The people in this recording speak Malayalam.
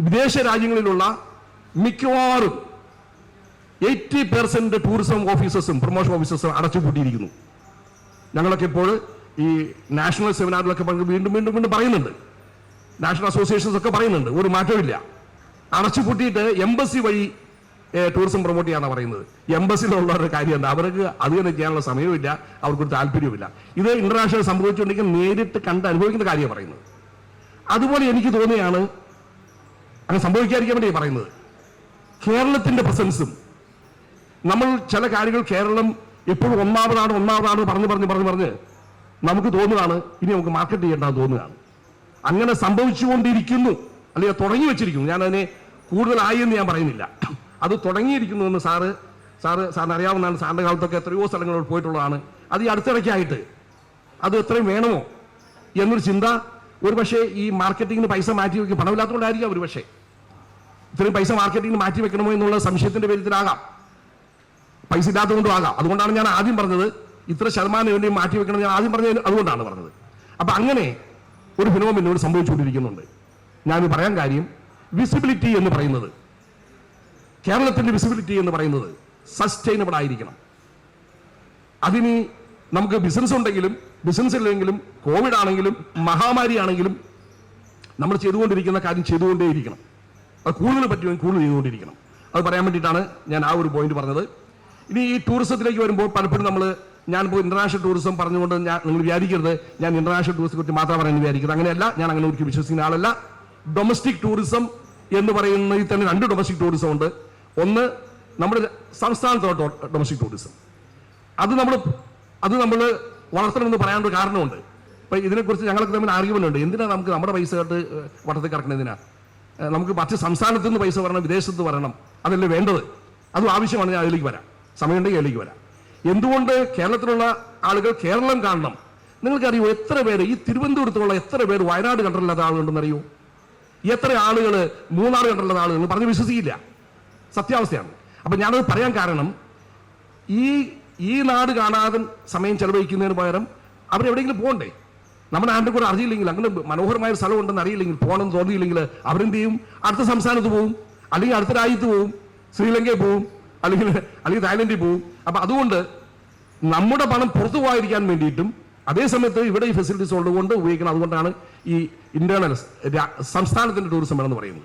വിദേശ രാജ്യങ്ങളിലുള്ള മിക്കവാറും 80% ടൂറിസം ഓഫീസേഴ്സും പ്രൊമോഷൻ ഓഫീസേഴ്സും അടച്ചുപൂട്ടിയിരിക്കുന്നു. ഞങ്ങളൊക്കെ ഇപ്പോൾ ഈ നാഷണൽ സെമിനാറിലൊക്കെ വീണ്ടും വീണ്ടും വീണ്ടും പറയുന്നുണ്ട്, നാഷണൽ അസോസിയേഷൻസ് ഒക്കെ പറയുന്നുണ്ട്, ഒരു മാറ്റമില്ല. അടച്ചുപൂട്ടിയിട്ട് എംബസി വഴി ടൂറിസം പ്രൊമോട്ട് ചെയ്യാനാണ് പറയുന്നത്. എംബസിയിലുള്ളവരുടെ കാര്യം എന്താ? അവർക്ക് അത് തന്നെ ചെയ്യാനുള്ള സമയമില്ല, അവർക്കൊരു താല്പര്യവുമില്ല. ഇത് ഇന്റർനാഷണൽ സംഭവിച്ചുകൊണ്ടെങ്കിൽ നേരിട്ട് കണ്ട് അനുഭവിക്കുന്ന കാര്യമാണ് പറയുന്നത്. അതുപോലെ എനിക്ക് തോന്നിയാണ് അങ്ങനെ സംഭവിക്കാതിരിക്കാൻ വേണ്ടി പറയുന്നത്. കേരളത്തിന്റെ പ്രസൻസും നമ്മൾ ചില കാര്യങ്ങൾ കേരളം എപ്പോഴും ഒന്നാമതാണ് പറഞ്ഞ് നമുക്ക് തോന്നുകയാണ് ഇനി നമുക്ക് മാർക്കറ്റ് ചെയ്യേണ്ടതെന്ന് തോന്നുകയാണ്. അങ്ങനെ സംഭവിച്ചുകൊണ്ടിരിക്കുന്നു, അല്ലെങ്കിൽ തുടങ്ങി വെച്ചിരിക്കുന്നു. ഞാനതിനെ കൂടുതലായി എന്ന് ഞാൻ പറയുന്നില്ല, അത് തുടങ്ങിയിരിക്കുന്നു എന്ന് സാറിന് അറിയാവുന്നതാണ്. സാറിന്റെ കാലത്തൊക്കെ എത്രയോ സ്ഥലങ്ങളിൽ പോയിട്ടുള്ളതാണ്. അത് ഈ അടുത്തിടയ്ക്കായിട്ട് അത് എത്രയും വേണമോ എന്നൊരു ചിന്ത ഒരുപക്ഷെ ഈ മാർക്കറ്റിങ്ങിന് പൈസ മാറ്റി വയ്ക്കും, പണമില്ലാത്തതുകൊണ്ടായിരിക്കാം ഒരുപക്ഷെ ഇത്രയും പൈസ മാർക്കറ്റിങ്ങിന് മാറ്റി വെക്കണമോ എന്നുള്ള സംശയത്തിന്റെ പേരിലാകാം, പൈസ ഇല്ലാത്തതുകൊണ്ടും ആകാം. അതുകൊണ്ടാണ് ഞാൻ ആദ്യം പറഞ്ഞത് ഇത്ര ശതമാനം വേണ്ടി മാറ്റി വെക്കണം. ഞാൻ ആദ്യം പറഞ്ഞത് അതുകൊണ്ടാണ് പറഞ്ഞത്. അപ്പൊ അങ്ങനെ ഒരു ഫിനോമിനോട് സംഭവിച്ചുകൊണ്ടിരിക്കുന്നുണ്ട്. ഞാൻ പറയാൻ കാര്യം, വിസിബിലിറ്റി എന്ന് പറയുന്നത്, കേരളത്തിന്റെ വിസിബിലിറ്റി എന്ന് പറയുന്നത് സസ്റ്റൈനബിൾ ആയിരിക്കണം. അതിന് നമുക്ക് ബിസിനസ് ഉണ്ടെങ്കിലും ബിസിനസ് ഇല്ലെങ്കിലും കോവിഡ് ആണെങ്കിലും മഹാമാരി ആണെങ്കിലും നമ്മൾ ചെയ്തുകൊണ്ടിരിക്കുന്ന കാര്യം ചെയ്തുകൊണ്ടേയിരിക്കണം. അത് കൂടുതൽ പറ്റുമെങ്കിൽ കൂടുതൽ ചെയ്തുകൊണ്ടിരിക്കണം. അത് പറയാൻ വേണ്ടിയിട്ടാണ് ഞാൻ ആ ഒരു പോയിന്റ് പറഞ്ഞത്. ഇനി ഈ ടൂറിസത്തിലേക്ക് വരുമ്പോൾ പലപ്പോഴും ഞാനിപ്പോൾ ഇന്റർനാഷണൽ ടൂറിസം പറഞ്ഞുകൊണ്ട് നിങ്ങൾ വിചാരിക്കരുത് ഞാൻ ഇന്റർനാഷണൽ ടൂറിസത്തെ കുറിച്ച് മാത്രം പറയാൻ വിചാരിക്കുന്നത്. അങ്ങനെയല്ല, ഞാൻ അങ്ങനെ ഒരിക്കലും വിശ്വസിക്കുന്ന ആളല്ല. ഡൊമസ്റ്റിക് ടൂറിസം എന്ന് പറയുന്നതിൽ തന്നെ 2 ഡൊമസ്റ്റിക് ടൂറിസം ഉണ്ട്. ഒന്ന് നമ്മുടെ സംസ്ഥാനത്തോട്ടോ ഡൊമസ്റ്റിക് ടൂറിസം, അത് നമ്മൾ വളർത്തണമെന്ന് പറയാനൊരു കാരണമുണ്ട്. ഇപ്പം ഇതിനെക്കുറിച്ച് ഞങ്ങൾക്ക് തമ്മിൽ ആർഗ്യുമെന്റ് ഉണ്ട്. എന്തിനാ നമുക്ക് നമ്മുടെ പൈസ കേട്ട് വട്ടത്തിൽ കിടക്കണം? എന്തിനാ നമുക്ക് മറ്റ് സംസ്ഥാനത്ത് നിന്ന് പൈസ വരണം, വിദേശത്ത് വരണം, അതല്ലേ വേണ്ടത്? അതും ആവശ്യമാണ്. ഞാൻ അതിലേക്ക് വരാം, സമയമുണ്ടെങ്കിൽ അതിലേക്ക് വരാം. എന്തുകൊണ്ട് കേരളത്തിലുള്ള ആളുകൾ കേരളം കാണണം? നിങ്ങൾക്കറിയോ എത്ര പേര് ഈ തിരുവനന്തപുരത്തുള്ള എത്ര പേര് വയനാട് കണ്ടിട്ടുള്ള ആളുകളുണ്ടെന്ന് അറിയോ? എത്ര ആളുകൾ മൂന്നാർ കണ്ടിട്ടുള്ള ആളുകൾ പറഞ്ഞ് വിശ്വസിക്കില്ല. സത്യാവസ്ഥയാണ്. അപ്പൊ ഞാനത് പറയാൻ കാരണം, ഈ നാട് കാണാതെ സമയം ചെലവഴിക്കുന്നതിന് പകരം അവരെവിടെയെങ്കിലും പോകണ്ടേ? നമ്മുടെ നാട്ടിൽ കൂടെ അറിയില്ലെങ്കിൽ, അങ്ങനെ മനോഹരമായ സ്ഥലം ഉണ്ടെന്ന് അറിയില്ലെങ്കിൽ, പോകണമെന്ന് തോന്നിയില്ലെങ്കിൽ അവരെന്ത് ചെയ്യും? അടുത്ത സംസ്ഥാനത്ത് പോവും, അല്ലെങ്കിൽ അടുത്ത രാജ്യത്ത് പോവും, ശ്രീലങ്കയിൽ പോവും, അല്ലെങ്കിൽ തായ്ലൻഡിൽ പോവും. അപ്പൊ അതുകൊണ്ട് നമ്മുടെ പണം പുറത്തു പോകാതിരിക്കാൻ വേണ്ടിയിട്ടും അതേസമയത്ത് ഇവിടെ ഈ ഫെസിലിറ്റീസ് ഉള്ളതുകൊണ്ട് ഉപയോഗിക്കണം. അതുകൊണ്ടാണ് ഈ ഇന്റേണൽ സംസ്ഥാനത്തിന്റെ ടൂറിസം വേണമെന്ന് പറയുന്നത്.